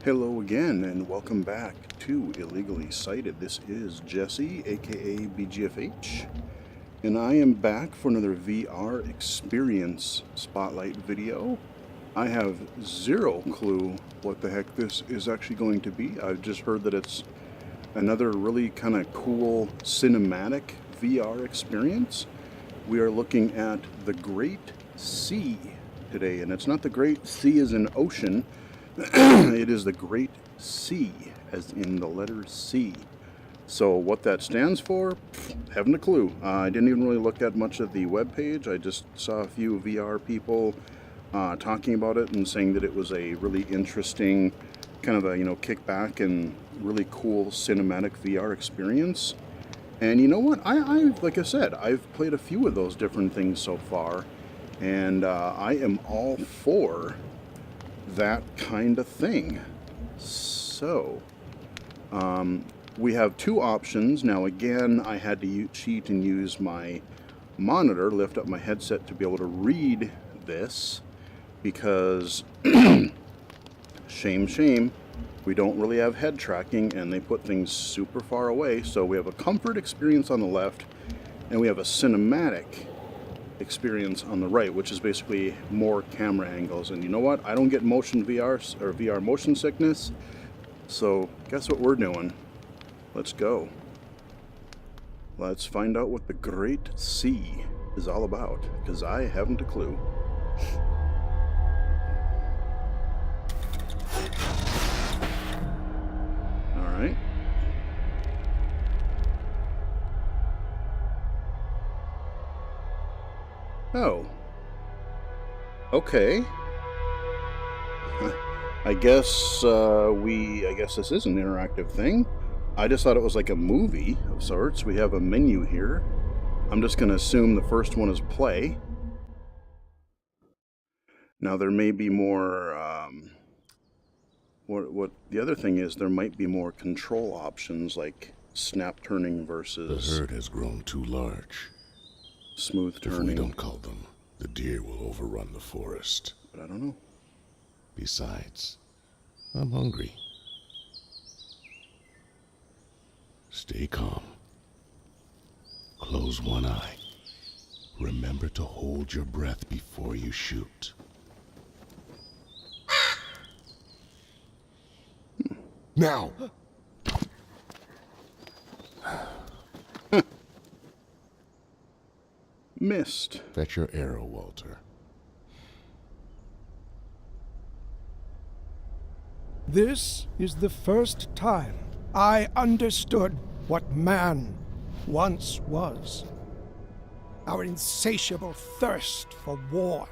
Hello again, and welcome back to Illegally Cited. This is Jesse, aka BGFH, and I am back for another VR experience spotlight video. I have zero clue what the heck this is actually going to be. I've just heard that it's another really kind of cool cinematic VR experience. We are looking at the Great Sea today, and it's not the Great Sea as in ocean. It is the Great Sea, as in the letter C. So what that stands for, haven't a clue. I didn't even really look at much of the webpage. I just saw a few VR people talking about it and saying that it was a really interesting kind of a, kick back and really cool cinematic VR experience. And you know what? Like I said, I've played a few of those different things so far, and I am all for that kind of thing. So we have two options. Now again, I had to cheat and use my monitor, lift up my headset to be able to read this, because shame, we don't really have head tracking and they put things super far away. So we have a comfort experience on the left and we have a cinematic experience on the right, which is basically more camera angles. And you know what? I don't get motion VR or VR motion sickness. So guess what we're doing? Let's go. Let's find out what the Great Sea is all about, because I haven't a clue. All right. Oh. Okay. I guess this is an interactive thing. I just thought it was like a movie of sorts. We have a menu here. I'm just going to assume the first one is play. Now there may be more, what the other thing is, there might be more control options like snap turning versus... The herd has grown too large. Smooth turning. If we don't call them, the deer will overrun the forest. But I don't know. Besides, I'm hungry. Stay calm. Close one eye. Remember to hold your breath before you shoot. Now! Missed. Fetch your arrow, Walter. This is the first time I understood what man once was. Our insatiable thirst for war.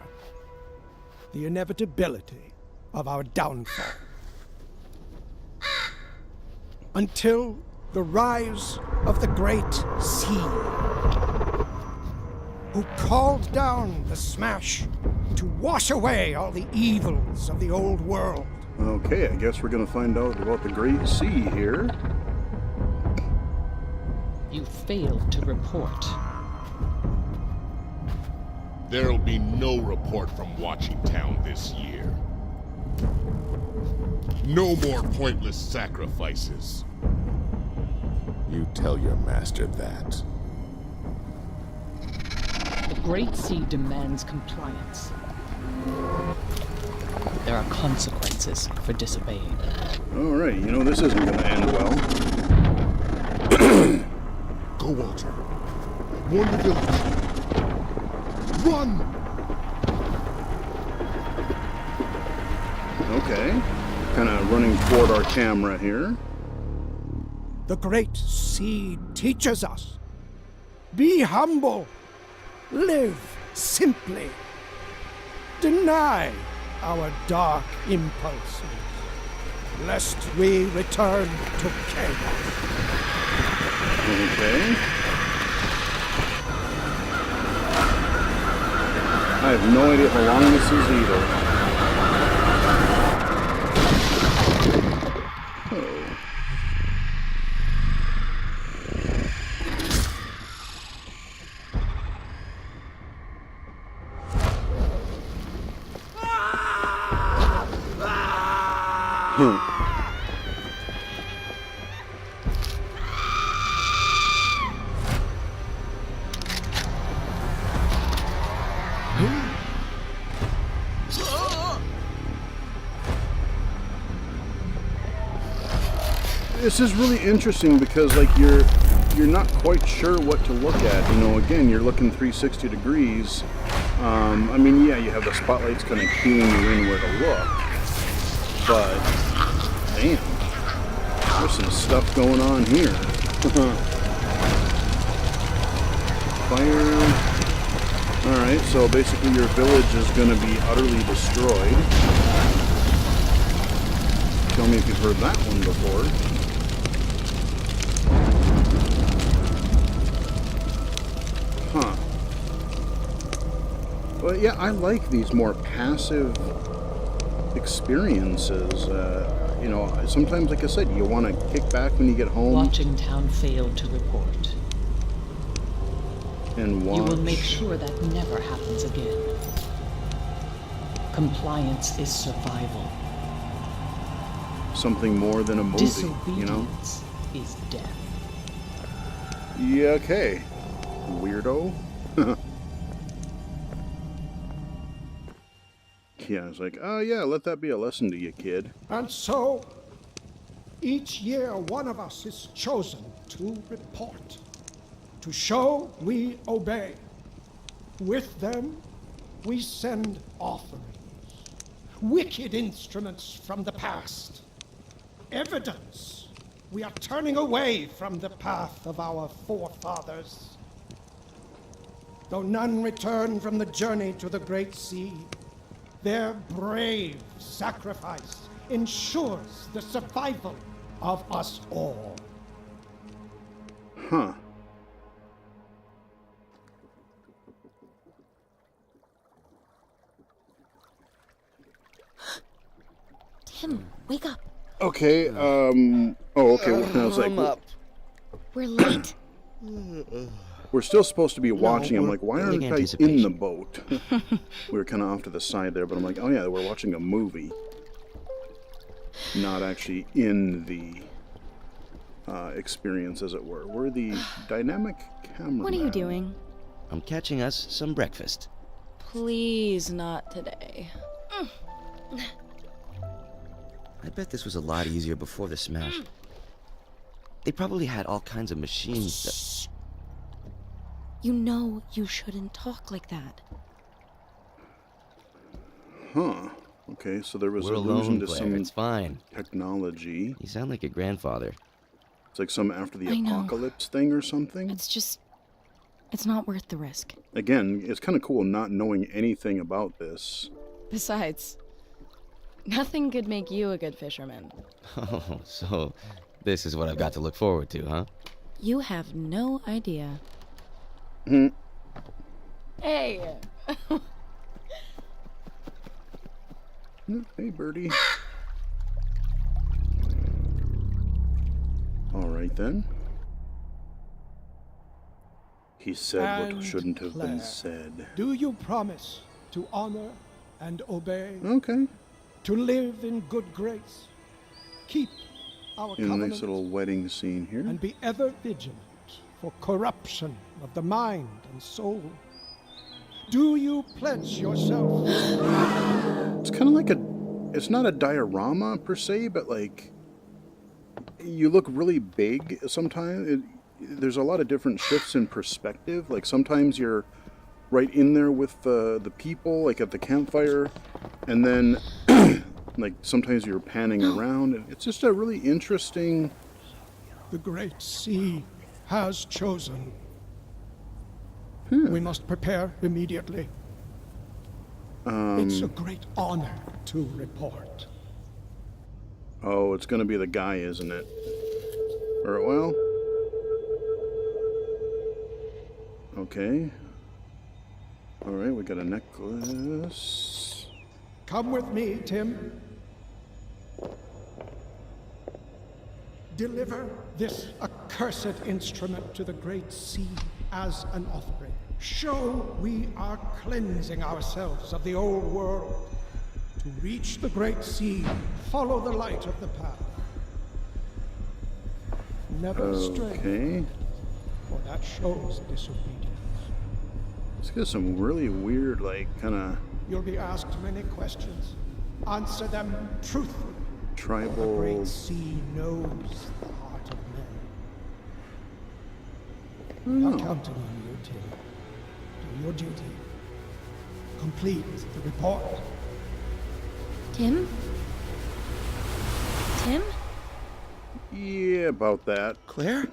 The inevitability of our downfall. Until the rise of the Great Sea, who called down the smash to wash away all the evils of the old world. Okay, I guess we're gonna find out about the Great Sea here. You failed to report. There'll be no report from Watching Town this year. No more pointless sacrifices. You tell your master that. The Great Sea demands compliance. There are consequences for disobeying. Alright, this isn't gonna end well. Go, Walter. Warn the village. Run! Okay. Kind of running toward our camera here. The Great Sea teaches us. Be humble. Live simply. Deny our dark impulses, lest we return to chaos. Okay. I have no idea how long this is either. This is really interesting because like you're not quite sure what to look at. You know, again, you're looking 360 degrees. I mean, yeah, you have the spotlights kind of cueing you in where to look, but damn, there's some stuff going on here. Fire. All right, so basically your village is going to be utterly destroyed. Tell me if you've heard that one before. Huh. Well, yeah, I like these more passive experiences. You know, sometimes, like I said, you want to kick back when you get home Watching Town failed to report. and watch. You will make sure that never happens again. Compliance is survival. Something more than a movie, you know? Disobedience is death. Yeah, okay. Weirdo. Yeah, it's like, oh yeah, let that be a lesson to you, kid. And so, each year one of us is chosen to report, to show we obey. With them, we send offerings, wicked instruments from the past, evidence we are turning away from the path of our forefathers. Though none return from the journey to the Great Sea, their brave sacrifice ensures the survival of us all. Huh. Tim, wake up. Okay, oh, okay, I was like, I'm up. We're late. we're still supposed to be watching. I'm we're like, why building aren't I in the anticipation. boat? We were kind of off to the side there, but I'm like, oh yeah, we're watching a movie. Not actually in the experience, as it were. We're the dynamic camera. What are you doing? I'm catching us some breakfast. Please, not today. I bet this was a lot easier before the smash. They probably had all kinds of machines that... You know you shouldn't talk like that. Huh. Okay, so there was We're allusion alone, to Claire. some It's fine. technology. You sound like your grandfather. It's like some after the I know. apocalypse thing or something. It's not worth the risk. Again, it's kind of cool not knowing anything about this. Besides, nothing could make you a good fisherman. Oh, so this is what I've got to look forward to, huh? You have no idea. Hey! Hey, birdie. All right then. He said what And shouldn't have been Claire, said. Do you promise to honor and obey, Okay. to live in good grace, keep our In a covenant, nice little wedding scene here. and be ever vigilant for corruption of the mind and soul? Do you pledge yourself? It's kind of like it's not a diorama per se, but like, you look really big sometimes. There's a lot of different shifts in perspective. Like sometimes you're right in there with the people, like at the campfire, and then like sometimes you're panning around. It's just a really interesting. The great sea has chosen. We must prepare immediately. It's a great honor to report. Oh, it's gonna be the guy, isn't it? Or well. Okay. All right, we got a necklace. Come with me, Tim. Deliver this accursed instrument to the great sea as an offering. Show we are cleansing ourselves of the old world to reach the great sea follow the light of the path. Never stray, Okay. for that shows disobedience. Let's get some really weird, like, kind of You'll be asked many questions. Answer them truthfully. The tribal. great sea knows the heart of men. I'm counting on you, Tim. Do your duty. Complete the report. Tim? Tim? Yeah, about that. Claire?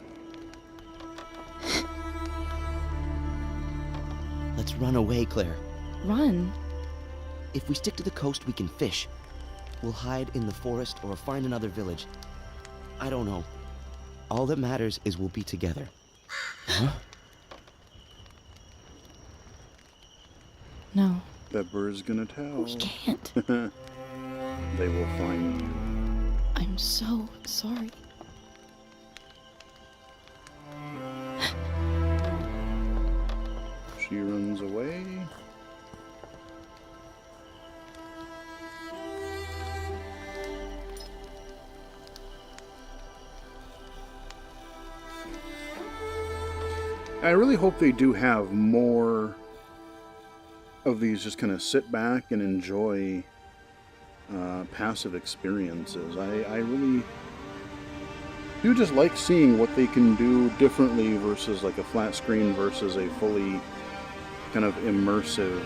Let's run away, Claire. Run? If we stick to the coast, we can fish. We'll hide in the forest or find another village. I don't know. All that matters is we'll be together. Huh? No, That bird's gonna tell. we can't. They will find you. I'm so sorry. She runs away. I really hope they do have more of these just kind of sit back and enjoy passive experiences. I really do just like seeing what they can do differently versus like a flat screen versus a fully kind of immersive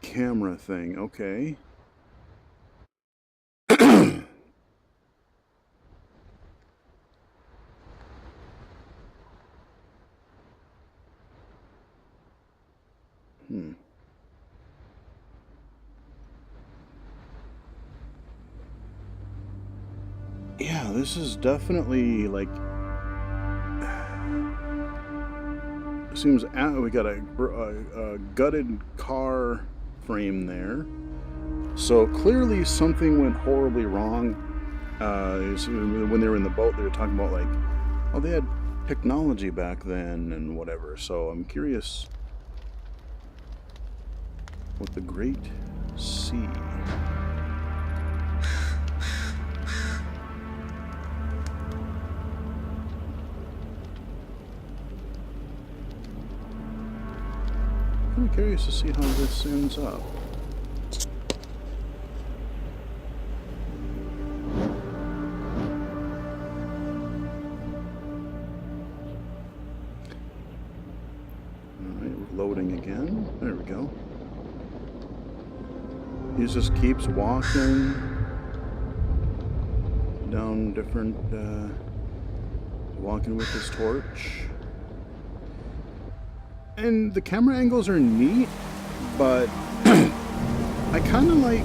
camera thing. Okay. Yeah, this is definitely like seems we got a gutted car frame there, so clearly something went horribly wrong. When they were in the boat, they were talking about like, oh, they had technology back then and whatever. So I'm curious what the Great Sea. I'm curious to see how this ends up. Alright, we're loading again. There we go. He just keeps walking down different, walking with his torch. And the camera angles are neat, but I kind of like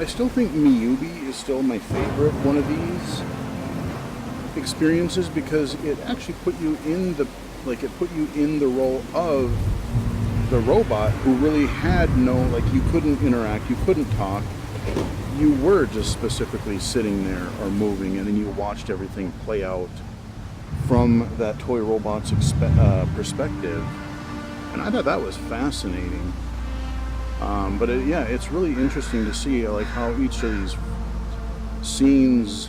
I still think Miyubi is still my favorite one of these experiences because it actually put you in the role of the robot who really had no, like, you couldn't interact, you couldn't talk, you were just specifically sitting there or moving, and then you watched everything play out from that toy robot's perspective, and I thought that was fascinating. But it's really interesting to see like how each of these scenes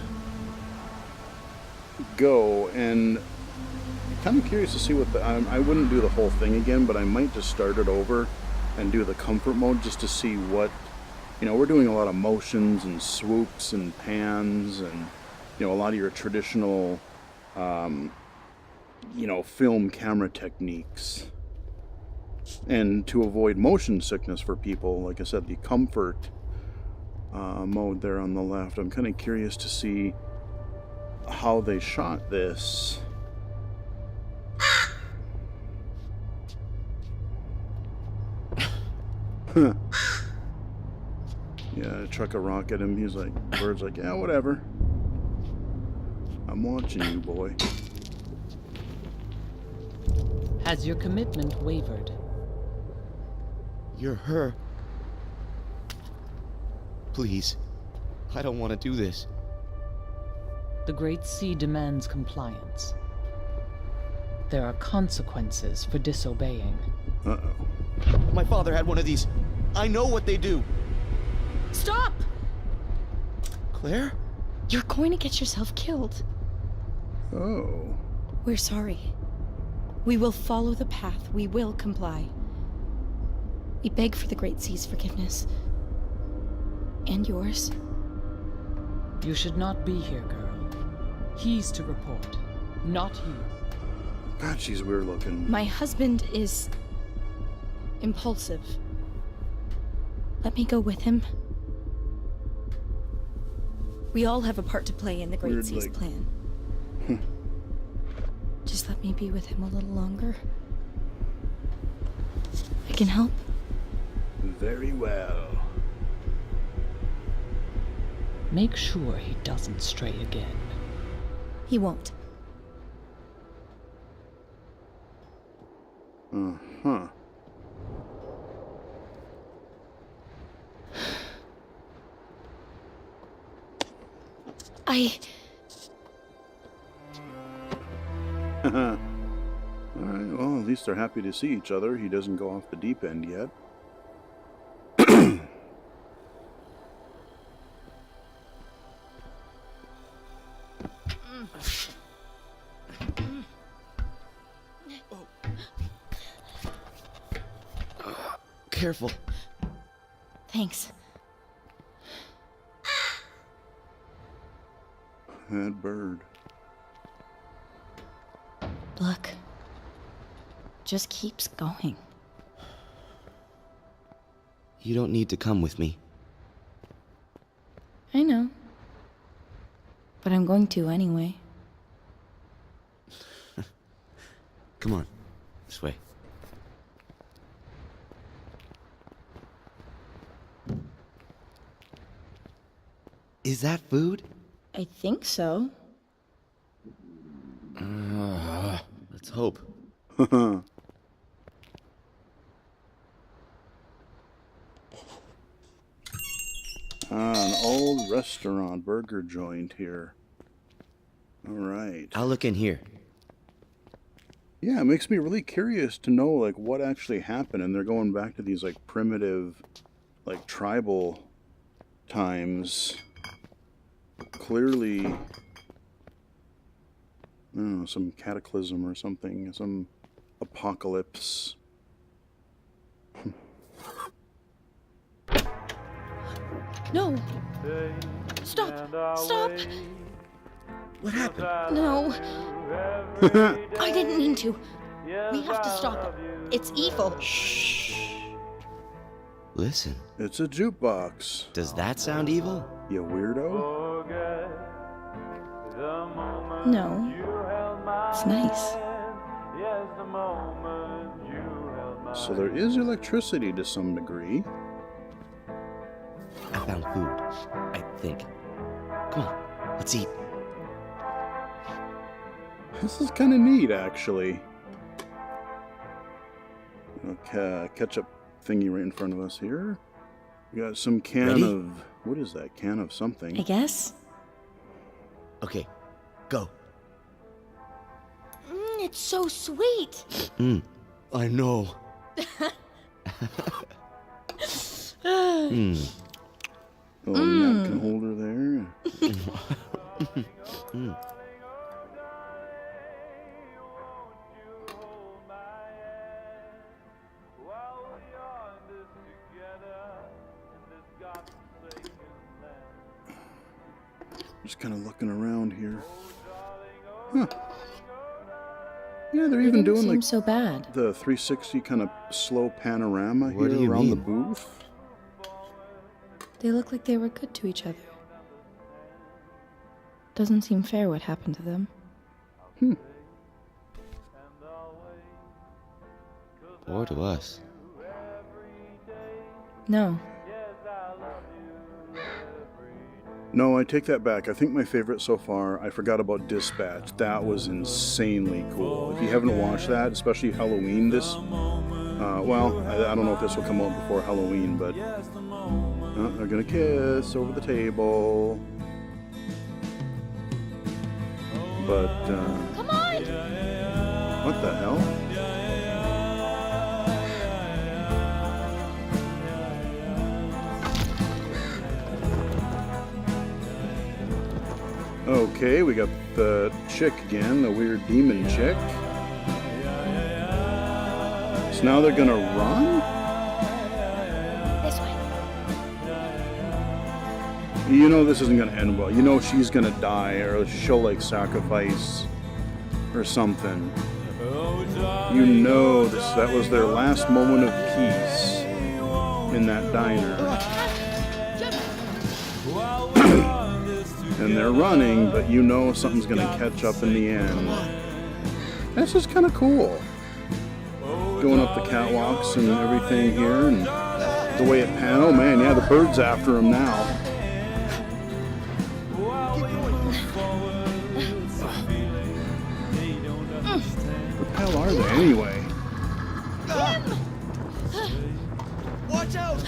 go, and kind of curious to see what I wouldn't do the whole thing again, but I might just start it over and do the comfort mode just to see what, we're doing a lot of motions and swoops and pans and a lot of your traditional film camera techniques. And to avoid motion sickness for people, like I said, the comfort mode there on the left, I'm kind of curious to see how they shot this. Huh. Yeah, chuck a rock at him. He's like, bird's like, yeah, whatever. I'm watching you, boy. Has your commitment wavered? You're her. Please. I don't want to do this. The Great Sea demands compliance. There are consequences for disobeying. Uh-oh. My father had one of these. I know what they do. Stop! Claire? You're going to get yourself killed. Oh. We're sorry. We will follow the path. We will comply. We beg for the Great Sea's forgiveness. And yours. You should not be here, girl. He's to report, not you. God, she's weird looking. My husband is impulsive. Let me go with him. We all have a part to play in the Great Weird, Sea's like- plan. Just let me be with him a little longer. I can help. Very well. Make sure he doesn't stray again. He won't. Uh-huh. Alright, well, at least they're happy to see each other. He doesn't go off the deep end yet. Careful. Thanks. That bird. Look. Just keeps going. You don't need to come with me. I know. But I'm going to anyway. Come on. This way. Is that food? I think so. Let's hope. An old restaurant burger joint here. Alright. I'll look in here. Yeah, it makes me really curious to know, like, what actually happened. And they're going back to these, like, primitive, like, tribal times. Clearly, I don't know, some cataclysm or something, some apocalypse. No! Stop! Stop! What happened? No! I didn't mean to. We have to stop it. It's evil. Listen. It's a jukebox, Does that sound evil? you weirdo. No. It's nice. So there is electricity to some degree. I found food. I think. Come on. Let's eat. This is kind of neat, actually. Okay, ketchup thingy right in front of us here. We got some can Ready? of... What is that? Can of something. I guess. Okay. Go. It's so sweet. I know. Oh, napkin holder there. Just kind of looking around here. Huh. Yeah, they're even doing like so bad. the 360 kind of slow panorama What do here you around the mean? booth. They look like they were good to each other. Doesn't seem fair what happened to them. Or to us. No. No, I take that back. I think my favorite so far, I forgot about Dispatch. That was insanely cool. If you haven't watched that, especially Halloween this... well, I don't know if this will come out before Halloween, but... they're gonna kiss over the table. But, Come on! what the hell? Okay, we got the chick again, the weird demon chick. So now they're gonna run? This way. You know this isn't gonna end well. You know she's gonna die, or she'll like sacrifice or something. You know that was their last moment of peace in that diner. And they're running, but you know something's gonna catch up in the end. That's just kind of cool. Going up the catwalks and everything here, and the way it pans. Oh man, yeah, the bird's after him now. What the hell are they anyway? Watch out!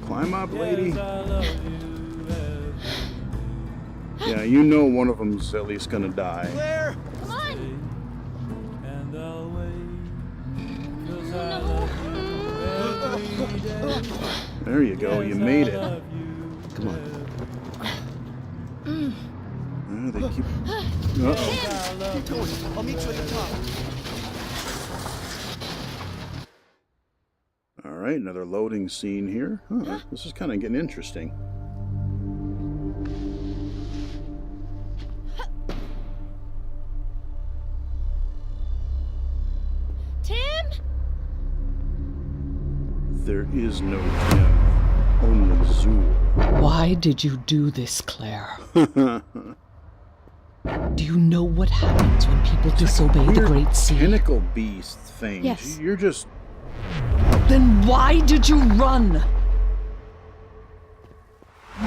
Climb up, lady. Yeah, you know one of them's at least gonna die. Claire! Come on! There you go, you made it. Come on. They keep. Uh-oh. Keep going. I'll meet you at the top. All right, another loading scene here. Huh, this is kind of getting interesting. Tim? There is no Tim, only Zool. Why did you do this, Claire? Do you know what happens when people disobey the Weird Great Sea? tentacle beast thing. Yes. You're just. Then why did you run?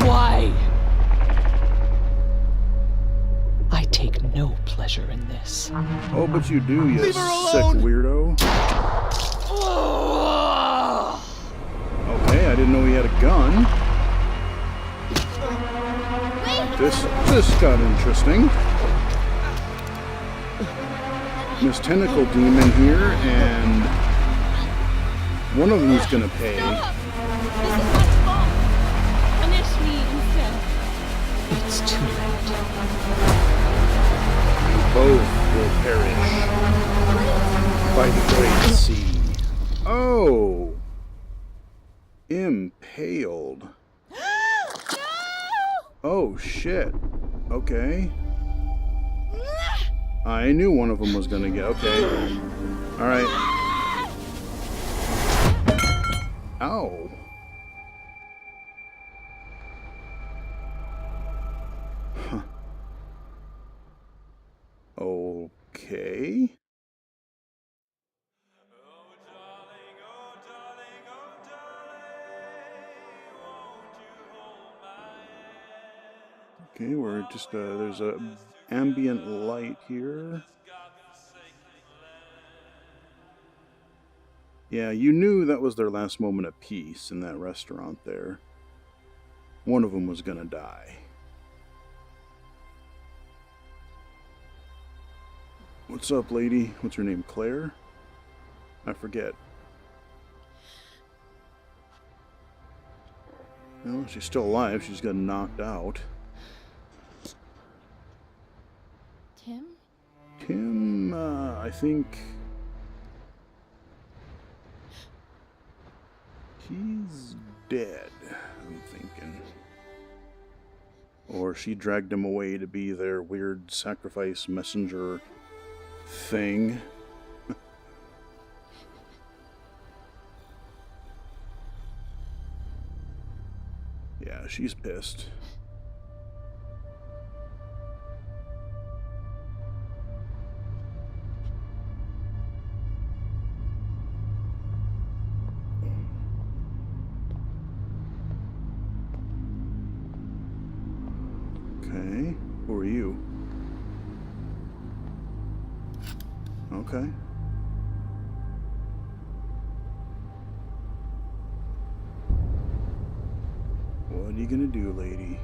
Why? I take no pleasure in this. Oh, but you do, you Leave her sick alone! weirdo. Okay, I didn't know he had a gun. This got interesting. Miss Tentacle Demon here, and one of them's gonna pay. This is my fault. Punish me instead. It's too late. Both will perish by the Great Sea. Oh! Impaled. Oh, shit. Okay. I knew one of them was gonna get. Okay. Alright. Ow. Huh. Okay. Okay, we're just, there's a ambient light here. Yeah, you knew that was their last moment of peace in that restaurant there. One of them was gonna die. What's up, lady? What's her name? Claire? I forget. No, she's still alive. She's got knocked out. Tim? Tim, I think he's dead, I'm thinking. Or she dragged him away to be their weird sacrifice messenger thing. Yeah, she's pissed. Okay, who are you? Okay. What are you gonna do, lady?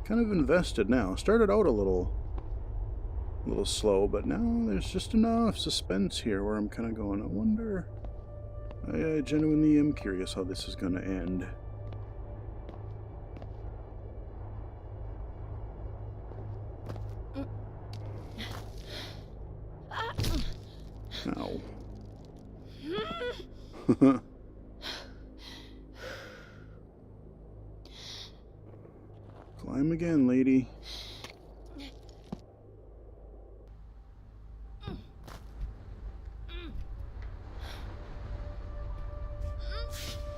Kind of invested now. Started out a little A little slow, but now there's just enough suspense here where I'm kind of going, I wonder. I genuinely am curious how this is going to end. Ow. Climb again, lady.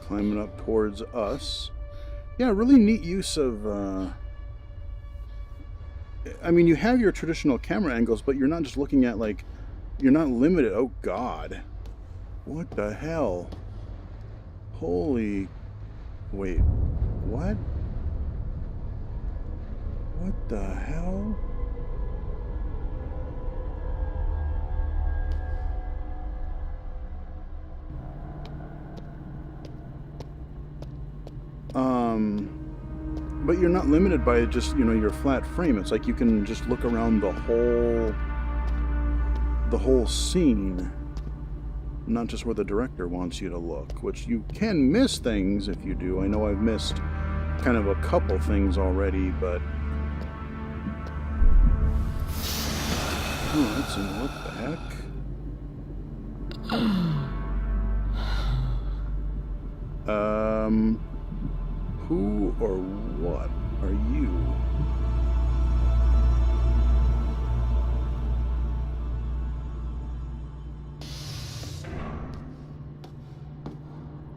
Climbing up towards us. Yeah, really neat use of, I mean, you have your traditional camera angles, but you're not just looking at, like, you're not limited. Oh, God. What the hell? Holy... Wait. What? What the hell? But you're not limited by just, you know, your flat frame. It's like you can just look around the whole scene, not just where the director wants you to look, which you can miss things if you do. I know I've missed kind of a couple things already, but oh, that's in what the heck? Who or what are you?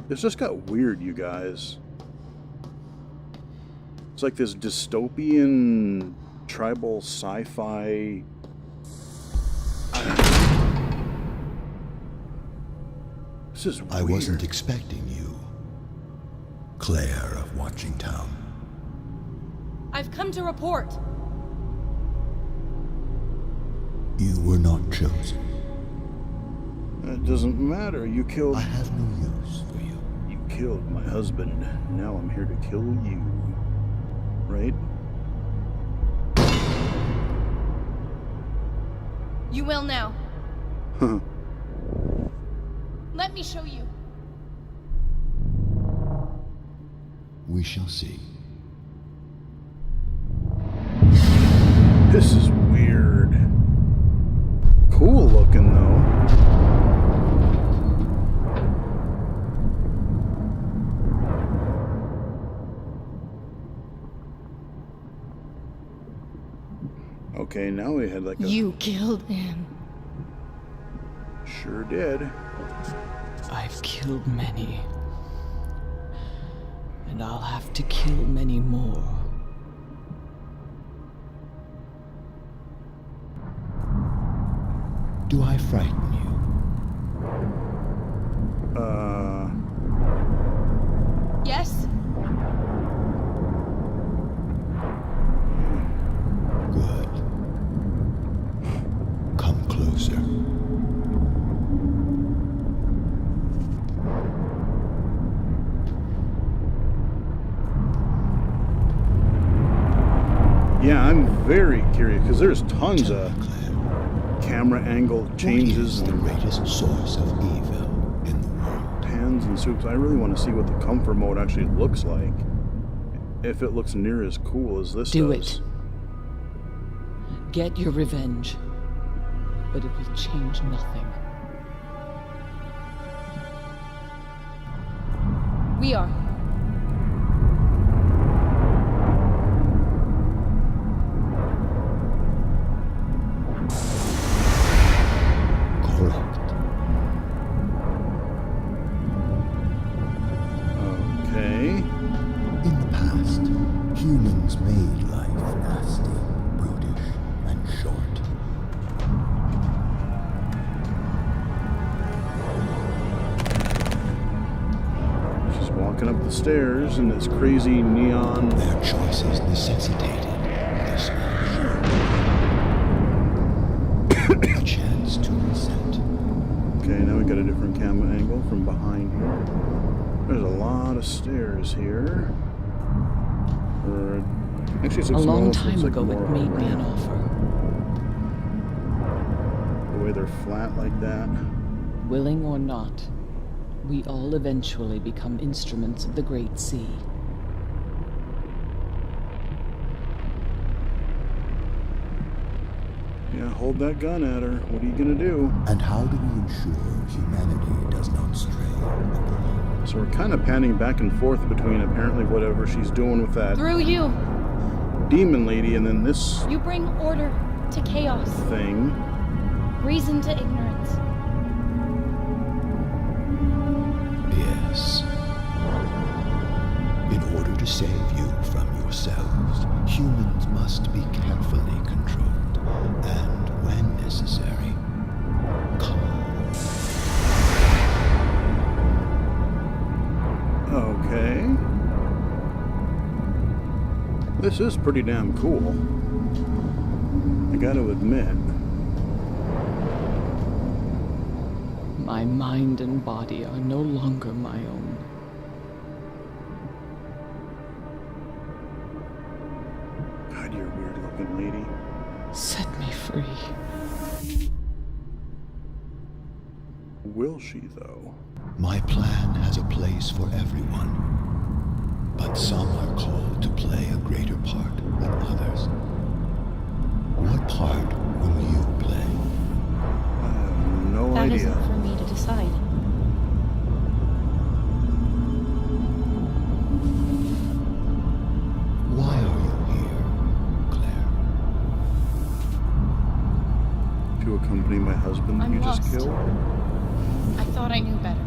This just got weird, you guys. It's like this dystopian, tribal sci-fi. This is weird. I wasn't expecting you. Claire of Watchingtown. I've come to report. You were not chosen. It doesn't matter. You killed... I have no use for you. You killed my husband. Now I'm here to kill you. Right? You will now. Huh. Let me show you. We shall see. This is weird. Cool looking, though. Okay, now we had like a... You killed him. Sure did. I've killed many. And I'll have to kill many more. Do I frighten you? Yes? Good. Come closer. Yeah, I'm very curious, because there's tons Tell of me, Claire, camera angle what changes is the and greatest source of evil in the world? pans and soups. I really want to see what the comfort mode actually looks like. If it looks near as cool as this Do does. it. Get your revenge. But it will change nothing. We are. Correct. Okay. In the past, humans made life nasty, brutish, and short. She's walking up the stairs in this crazy neon. Their choices necessitated this action. A chance to reset. Okay, now we got a different camera angle from behind here. There's a lot of stairs here. Actually, A long looks time like ago, more it of a made me an ramp. offer. way they're flat like that. Willing or not, we all eventually become instruments of the Great Sea. Yeah, hold that gun at her. What are you gonna do? And how do we ensure humanity does not stray? So we're kind of panning back and forth between apparently whatever she's doing with that Through you, demon lady and then this you bring order to chaos, thing. reason to ignorance. Yes. In order to save you from yourselves, humans must be carefully controlled. And when necessary, calm. Okay. This is pretty damn cool. I gotta admit. My mind and body are no longer my own. God, you're a weird looking lady. Set me free. Will she, though? My plan has a place for everyone, but some are called to play a greater part than others. What part will you play? I have no That idea. isn't for me to decide. Why are you here, Claire? To accompany my husband that I'm you just lost. killed? I thought I knew better.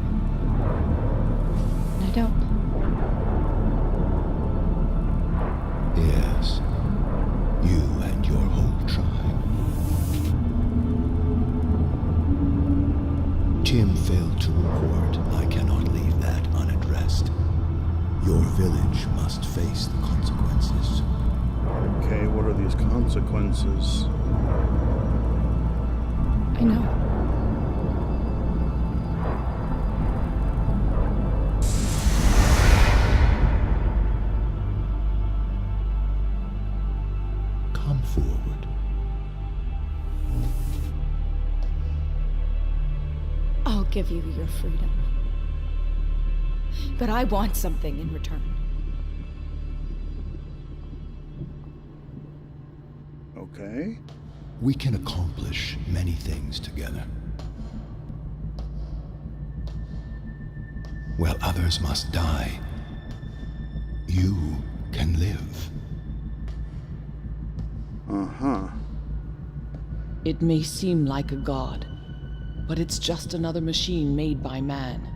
And I don't. Yes, you and your whole tribe. Jim failed to report. I cannot leave that unaddressed. Your village must face the consequences. Okay, what are these consequences? I know. Come forward. I'll give you your freedom. But I want something in return. Okay. We can accomplish many things together. While others must die, you can live. Uh-huh. It may seem like a god, but it's just another machine made by man.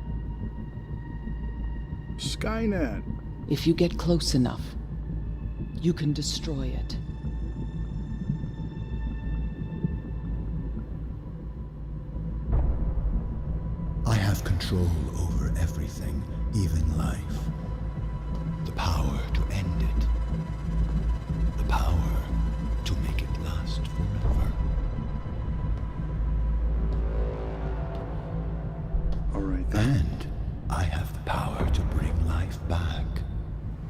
Skynet. If you get close enough, you can destroy it. I have control over everything, even life. The power to end it. The power to make it last forever. All right then. And I have the power to bring life back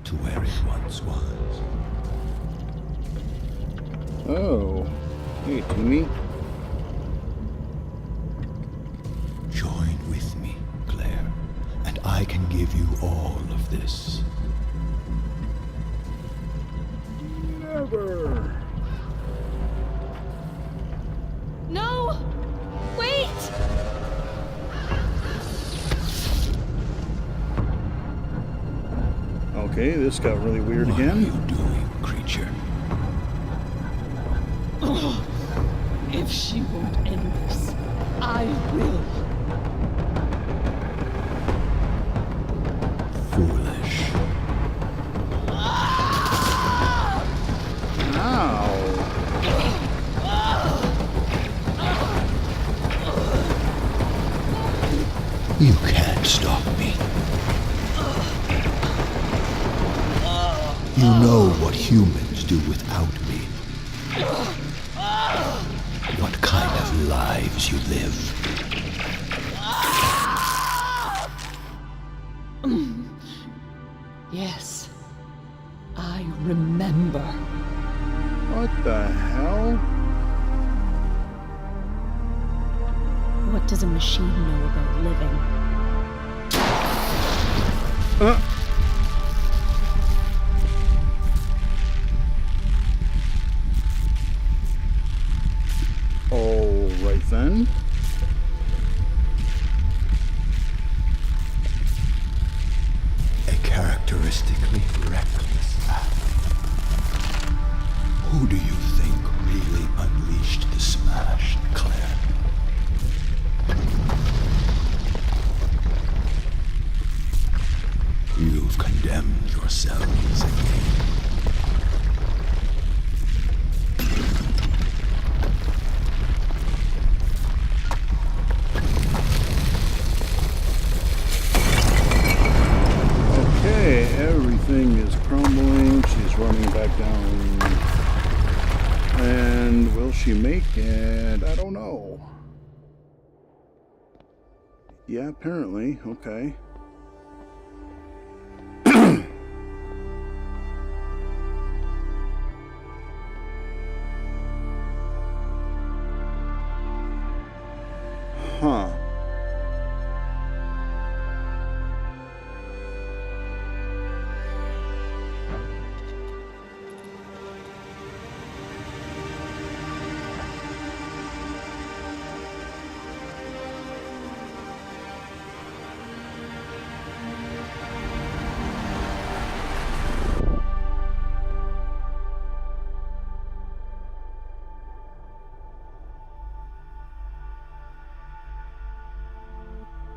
to where it once was. Oh. Hey, Timmy. Join with me, Claire, and I can give you all of this. Never. No! Wait! Okay, this got really weird What are again. you doing, creature? If she won't end this, I will. Foolish. Ow. You can't stop me. You know what humans do without me. What kind of lives you live. Yes, I remember. What the hell? What does a machine know about living? All right then. A characteristically reckless act. Who do you think really unleashed the smash, Claire? You've condemned yourselves again. Okay, everything is crumbling. She's running back down. And will she make it? I don't know. Yeah, apparently. Okay. Huh.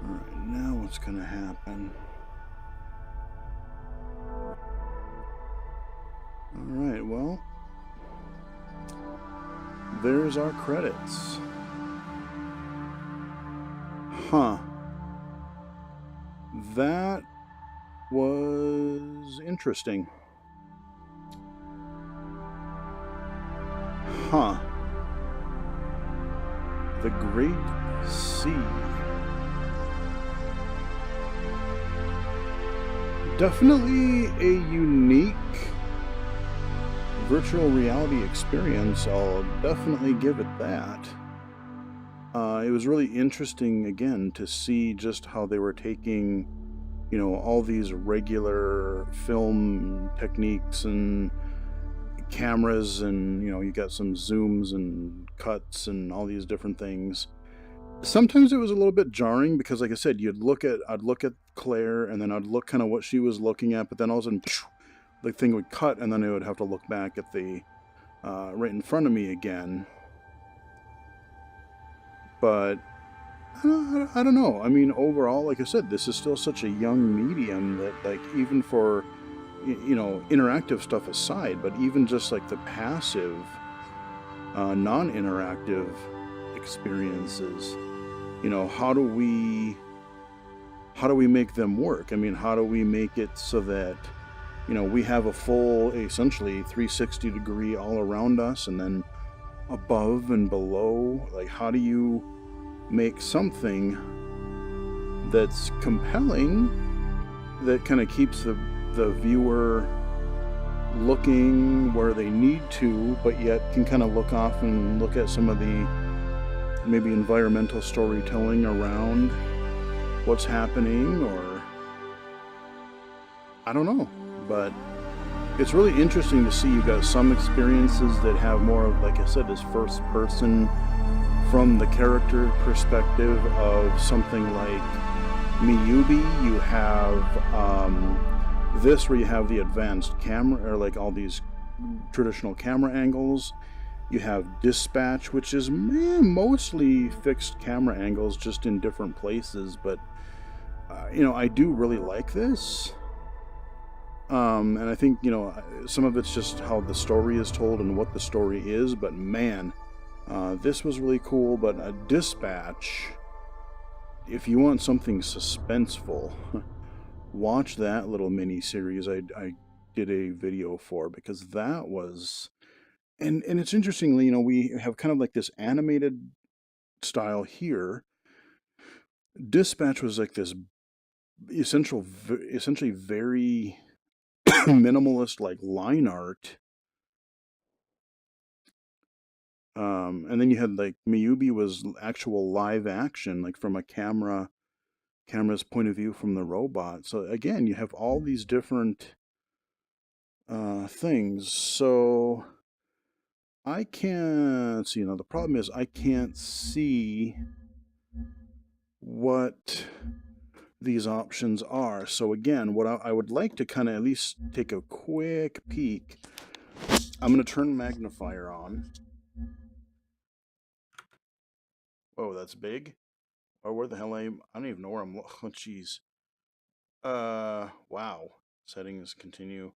Alright, now what's gonna happen? Alright, well, there's our credits. Huh. That was interesting. Huh. The Great Sea. Definitely a unique virtual reality experience. I'll definitely give it that. It was really interesting, again, to see just how they were taking, you know, all these regular film techniques and cameras, and, you know, you got some zooms and cuts and all these different things. Sometimes it was a little bit jarring because, like I said, I'd look at Claire, and then I'd look kind of what she was looking at, but then all of a sudden, the thing would cut, and then I would have to look back at the right in front of me again. But I don't know. I mean, overall, like I said, this is still such a young medium that, like, even for, you know, interactive stuff aside, but even just like the passive, non-interactive experiences, you know, how do we make them work? I mean, how do we make it so that, you know, we have a full, essentially 360 degree all around us, and then above and below? Like, how do you make something that's compelling, that kind of keeps the viewer looking where they need to, but yet can kind of look off and look at some of the maybe environmental storytelling around what's happening, or I don't know. But it's really interesting to see. You got some experiences that have more of, like I said, this first person from the character perspective of something like Miyubi. You have this, where you have the advanced camera, or like all these traditional camera angles. You have Dispatch, which is mostly fixed camera angles, just in different places. But you know, I do really like this. And I think, you know, some of it's just how the story is told and what the story is, but man, this was really cool. But a Dispatch, if you want something suspenseful, watch that little mini series I did a video for, because that was, and it's interestingly, you know, we have kind of like this animated style here. Dispatch was like this essentially very minimalist, like line art, And then you had like Miyubi was actual live action, like from a camera's point of view from the robot. So again, you have all these different things. So I can't see. Now the problem is I can't see what these options are. So again, what I would like to kind of at least take a quick peek. I'm going to turn magnifier on. Oh, that's big. Or where the hell I don't even know where I'm. Oh, jeez. Wow. Settings continue.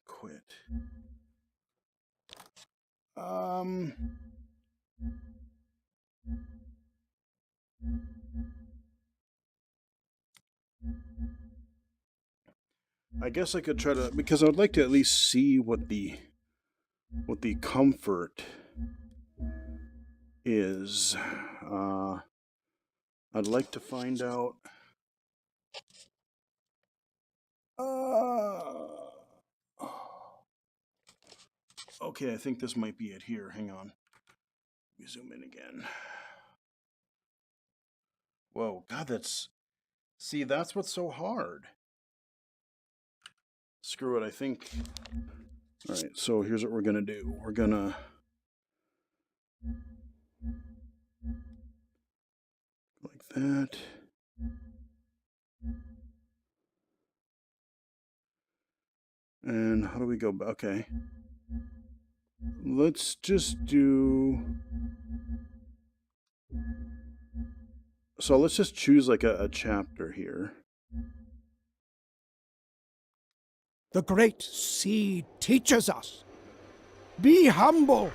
Quit. I guess I could try to, because I would like to at least see what the comfort is. I'd like to find out. Okay, I think this might be it here. Hang on. Let me zoom in again. Whoa, God, that's... See, that's what's so hard. Screw it, I think... Alright, so here's what we're gonna do. We're gonna... like that. And how do we go back? Okay. Let's just do... So let's just choose like a chapter here. The Great Sea teaches us. Be humble.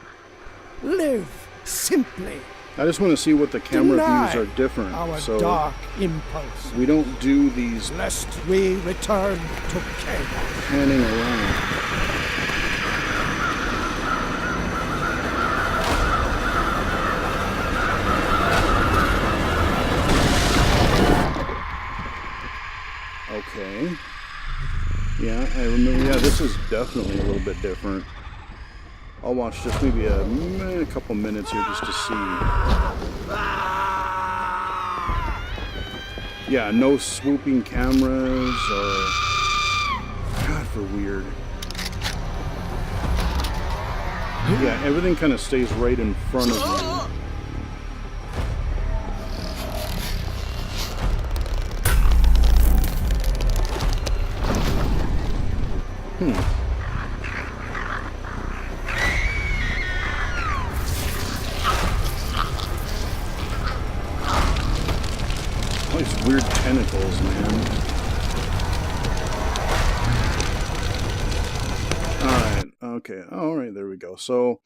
Live simply. I just want to see what the camera Deny views are different. our So dark impulse, we don't do these lest we return to chaos. panning around. Okay. Yeah, I remember. Yeah, this is definitely a little bit different. I'll watch just maybe a couple minutes here just to see. Yeah, no swooping cameras or... God, for weird. Yeah, everything kind of stays right in front of you. All these weird tentacles, man. Alright, okay. Alright, there we go. So,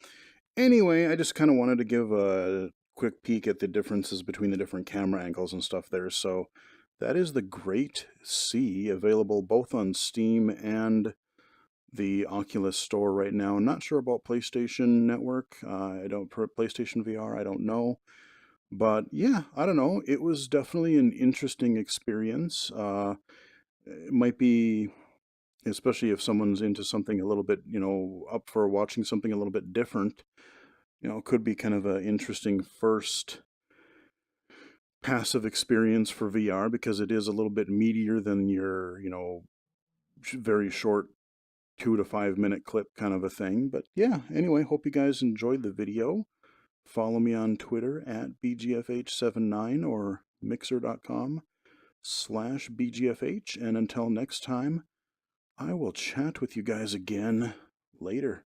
anyway, I just kind of wanted to give a quick peek at the differences between the different camera angles and stuff there. So, that is the Great Sea, available both on Steam and the Oculus Store right now. I'm not sure about PlayStation Network. PlayStation VR, I don't know. But yeah, I don't know. It was definitely an interesting experience. It might be, especially if someone's into something a little bit, up for watching something a little bit different, could be kind of an interesting first passive experience for VR, because it is a little bit meatier than your, very short 2 to 5 minute clip kind of a thing. But yeah, anyway, hope you guys enjoyed the video. Follow me on Twitter at BGFH79 or mixer.com/BGFH. And until next time, I will chat with you guys again later.